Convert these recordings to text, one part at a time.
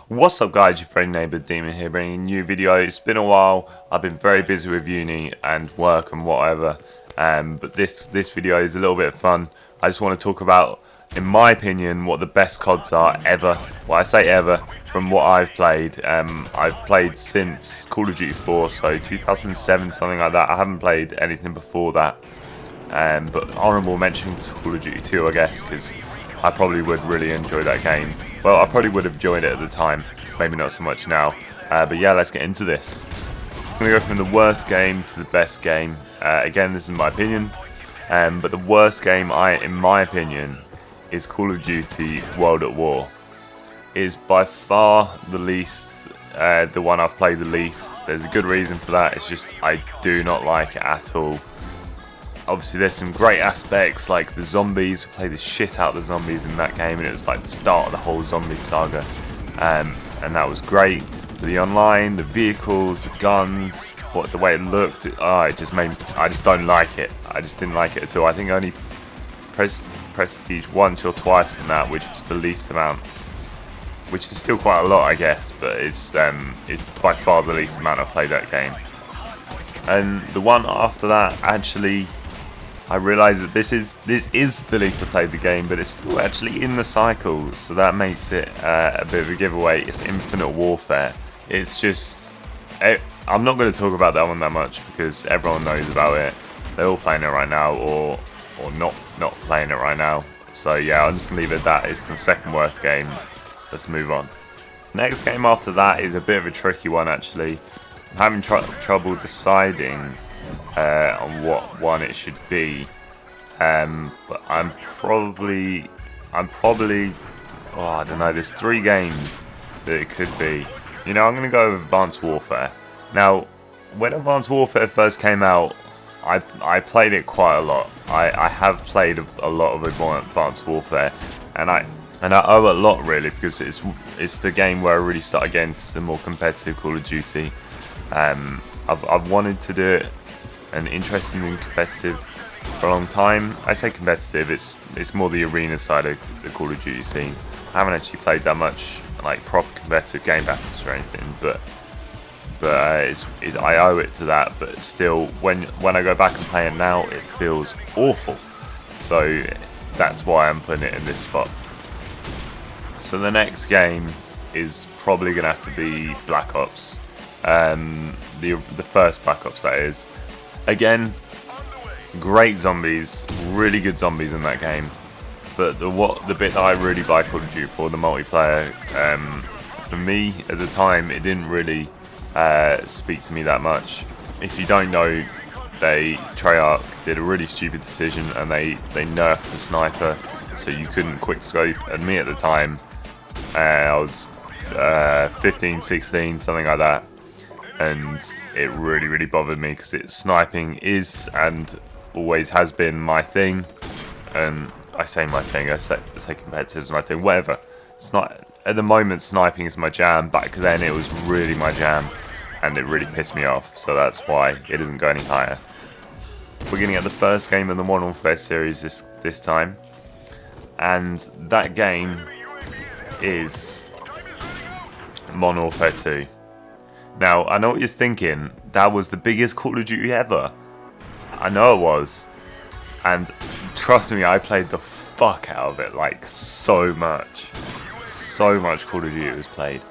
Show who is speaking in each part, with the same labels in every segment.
Speaker 1: What's up guys, your friend neighbour Demon here bringing a new video. It's been a while, I've been very busy with uni and work and whatever, but this video is a little bit of fun. I just want to talk about, in my opinion, what the best CODs are ever. Well, I say ever, from what I've played. I've played since Call of Duty 4, so 2007, something like that. I haven't played anything before that, but honourable mention to Call of Duty 2 I guess, because I probably would really enjoy that game. Well, I probably would have enjoyed it at the time, maybe not so much now. But yeah, let's get into this. I'm going to go from the worst game to the best game. Again, this is my opinion. But the worst game, in my opinion, is Call of Duty World at War. It is by far the least, the one I've played the least. There's a good reason for that. It's just I do not like it at all. Obviously there's some great aspects like the zombies. We played the shit out of the zombies in that game, and it was like the start of the whole zombie saga, and that was great. But the online, the vehicles, the guns, the way it looked, it just made me, I just don't like it. I just didn't like it at all. I think I only prestige once or twice in that, which is the least amount, which is still quite a lot I guess, but it's by far the least amount I've played that game. And the one after that, actually, I realised that this is the least I played the game, but it's still actually in the cycle, so that makes it a bit of a giveaway. It's Infinite Warfare. It's just, I'm not going to talk about that one that much because everyone knows about it. They're all playing it right now, or not playing it right now. So yeah, I'm just going to leave it at that. It's the second worst game. Let's move on. Next game after that is a bit of a tricky one actually. I'm having trouble deciding on what one it should be, but I'm probably, oh, I don't know, there's three games that it could be. You know, I'm going to go with Advanced Warfare. Now, when Advanced Warfare first came out, I played it quite a lot. I have played a lot of Advanced Warfare, and I owe a lot really, because it's the game where I really started getting some more competitive Call of Duty. I've wanted to do it and interested in competitive for a long time. I say competitive, it's more the arena side of the Call of Duty scene. I haven't actually played that much like proper competitive game battles or anything, but I owe it to that. But still, when I go back and play it now, it feels awful. So that's why I'm putting it in this spot. So the next game is probably gonna have to be Black Ops. The first Black Ops, that is. Again, great zombies, really good zombies in that game. But the bit that I really buy Call of Duty for, the multiplayer, for me at the time, it didn't really speak to me that much. If you don't know, Treyarch did a really stupid decision, and they nerfed the sniper, so you couldn't quick scope. And me at the time, I was 15, 16, something like that. And it really bothered me because sniping is and always has been my thing. And I say my thing, I say competitive is my thing, whatever. At the moment, sniping is my jam. Back then, it was really my jam, and it really pissed me off. So that's why it doesn't go any higher. We're going to get the first game in the Modern Warfare series this time, and that game is Modern Warfare 2. Now, I know what you're thinking, that was the biggest Call of Duty ever. I know it was. And trust me, I played the fuck out of it, like so much. So much Call of Duty was played.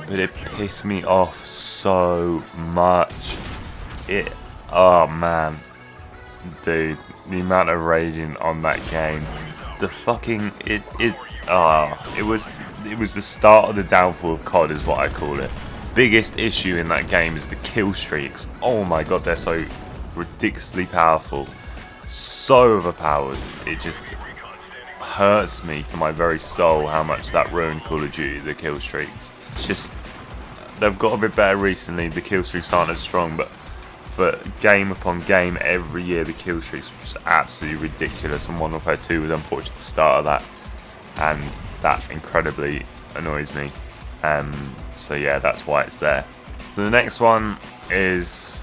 Speaker 1: But it pissed me off so much. Oh man. Dude, the amount of raging on that game. The fucking, it was the start of the downfall of COD is what I call it. Biggest issue in that game is the kill streaks. Oh my god, they're so ridiculously powerful, so overpowered. It just hurts me to my very soul how much that ruined Call of Duty, the kill streaks. It's just, they've got a bit better recently, the kill streaks aren't as strong, but game upon game every year the kill streaks are just absolutely ridiculous, and Modern Warfare 2 was unfortunately the start of that, and that incredibly annoys me. So yeah, that's why it's there. So the next one is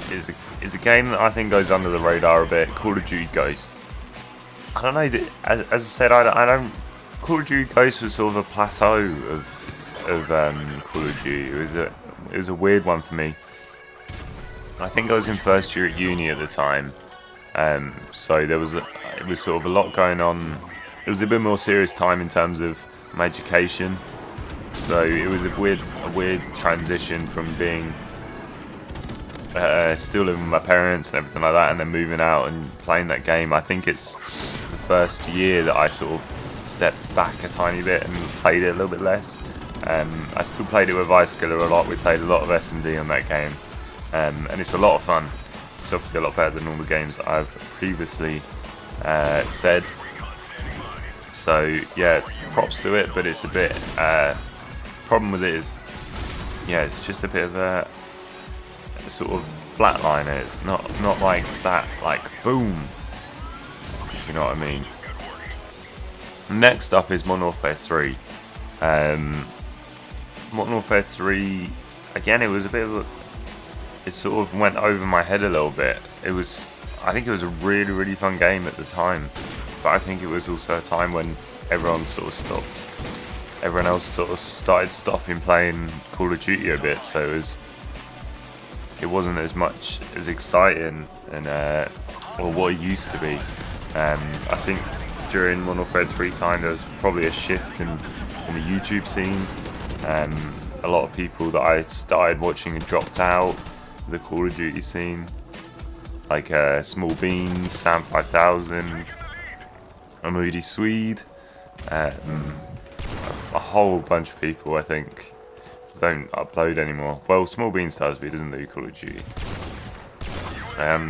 Speaker 1: a game that I think goes under the radar a bit. Call of Duty Ghosts. I don't know. As I said, I don't. Call of Duty Ghosts was sort of a plateau of of Call of Duty. It was a weird one for me. I think I was in first year at uni at the time, so it was sort of a lot going on. It was a bit more serious time in terms of my education, so it was a weird transition from being still living with my parents and everything like that, and then moving out and playing that game. I think it's the first year that I sort of stepped back a tiny bit and played it a little bit less. I still played it with Guys Canady a lot. We played a lot of S&D on that game, and it's a lot of fun. It's obviously a lot better than all the games that I've previously said. So yeah, props to it, but it's a bit problem with it is, yeah, it's just a bit of a sort of flatliner. It's not like that, like boom, if you know what I mean. Next up is Modern Warfare 3. Modern Warfare 3, again, it was a bit of a, it sort of went over my head a little bit. I think it was a really fun game at the time, but I think it was also a time when everyone sort of stopped. Everyone else sort of started stopping playing Call of Duty a bit, so it wasn't as much as exciting and or what it used to be. I think during Modern Warfare 3 time there was probably a shift in the YouTube scene. A lot of people that I started watching had dropped out of the Call of Duty scene, like Small Beans, Sam 5000, a Moody Swede, a whole bunch of people I think don't upload anymore. Well, Small Beans does, but he doesn't do Call of Duty.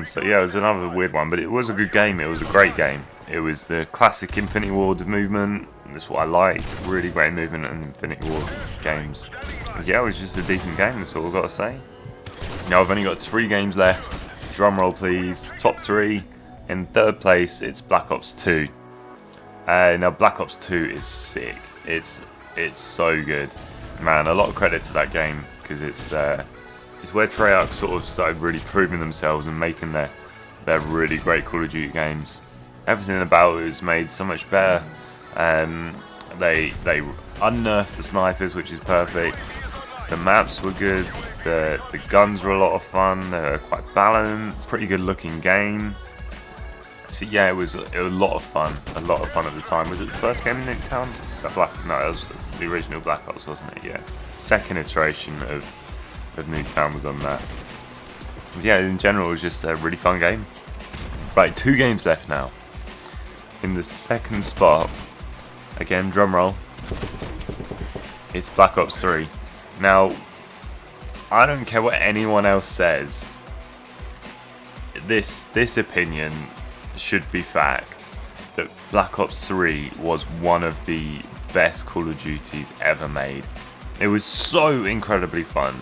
Speaker 1: So yeah, it was another weird one, but it was a good game. It was a great game. It was the classic Infinity Ward movement. That's what I like. Really great movement in Infinity Ward games. But yeah, it was just a decent game. That's all I've got to say. Now I've only got 3 games left. Drum roll, please. Top 3. In third place, it's Black Ops 2. Now Black Ops 2 is sick. It's so good, man. A lot of credit to that game because it's where Treyarch sort of started really proving themselves and making their really great Call of Duty games. Everything about it was made so much better. They unnerfed the snipers, which is perfect. The maps were good. The guns were a lot of fun. They were quite balanced. Pretty good looking game. So yeah, it was a lot of fun. A lot of fun at the time. Was it the first game in Nuketown? Was that Black? No, it was the original Black Ops, wasn't it? Yeah. Second iteration of Nuketown was on that. But yeah, in general, it was just a really fun game. Right, 2 games left now. In the second spot, again, drum roll, it's Black Ops 3. Now, I don't care what anyone else says, this opinion should be fact, that Black Ops 3 was one of the best Call of Duties ever made. It was so incredibly fun.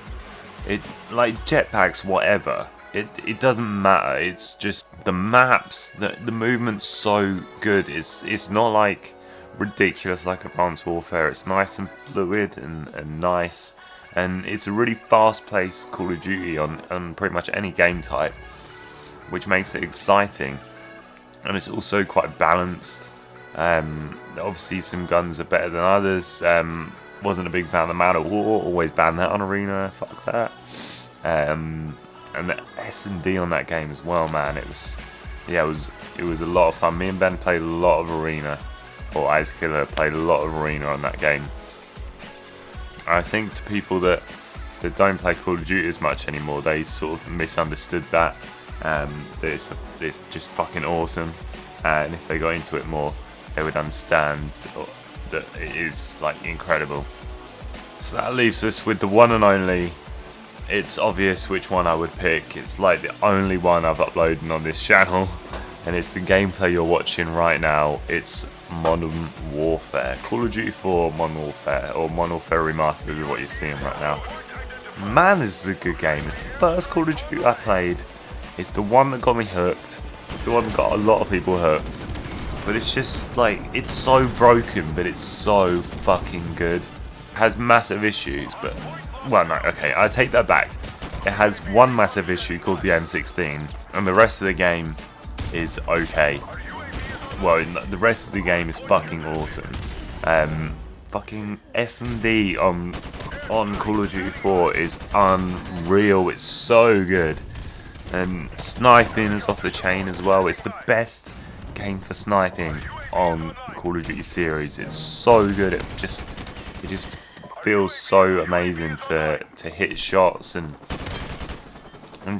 Speaker 1: It, like jetpacks, whatever. It doesn't matter. It's just the maps, the movement's so good. It's not like ridiculous like Advanced Warfare. It's nice and fluid and nice, and it's a really fast-paced Call of Duty on pretty much any game type, which makes it exciting. And it's also quite balanced. Obviously, some guns are better than others. Wasn't a big fan of the Man of War. Always banned that on Arena. Fuck that. And the S&D on that game as well, man. It was a lot of fun. Me and Ben played a lot of Arena, or Ice Killer played a lot of Arena on that game. I think to people that don't play Call of Duty as much anymore, they sort of misunderstood that. That it's just fucking awesome, and if they got into it more, they would understand that it is like incredible. So that leaves us with the one and only. It's obvious which one I would pick. It's like the only one I've uploaded on this channel, and it's the gameplay you're watching right now. It's Modern Warfare. Call of Duty 4 Modern Warfare, or Modern Warfare Remastered is what you're seeing right now. Man, this is a good game. It's the first Call of Duty I played. It's the one that got me hooked. The one that got a lot of people hooked. But it's just like, it's so broken, but it's so fucking good. It has massive issues, but... Well, no, okay, I take that back. It has one massive issue called the M16, and the rest of the game is okay. Well, the rest of the game is fucking awesome. fucking S&D on Call of Duty 4 is unreal. It's so good. And sniping is off the chain as well. It's the best game for sniping on Call of Duty series. It's so good. It just feels so amazing to hit shots and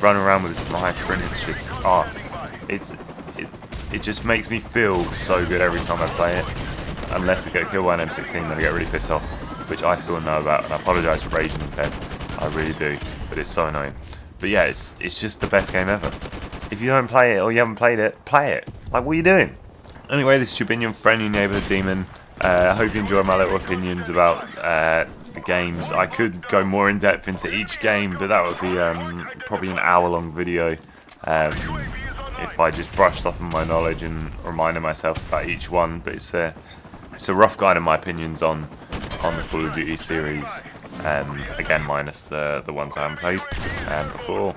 Speaker 1: run around with a sniper, and it's just it just makes me feel so good every time I play it. Unless I get killed by an M16, then I get really pissed off, which I still know about, and I apologise for raging in bed. I really do, but it's so annoying. But yeah, it's just the best game ever. If you don't play it or you haven't played it, play it. Like, what are you doing? Anyway, this is your opinion, friendly neighbourhood demon. I hope you enjoy my little opinions about the games. I could go more in depth into each game, but that would be probably an hour-long video. If I just brushed off on my knowledge and reminded myself about each one. But it's a rough guide in my opinions on the Call of Duty series. Again, minus the ones I haven't played before.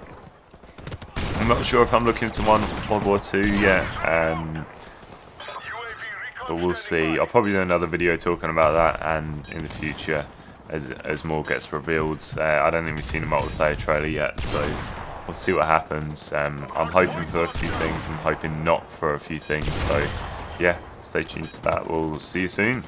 Speaker 1: I'm not sure if I'm looking to World War II yet, but we'll see. I'll probably do another video talking about that, and in the future, as more gets revealed. I don't think we've seen a multiplayer trailer yet, so we'll see what happens. I'm hoping for a few things. I'm hoping not for a few things. So yeah, stay tuned for that. We'll see you soon.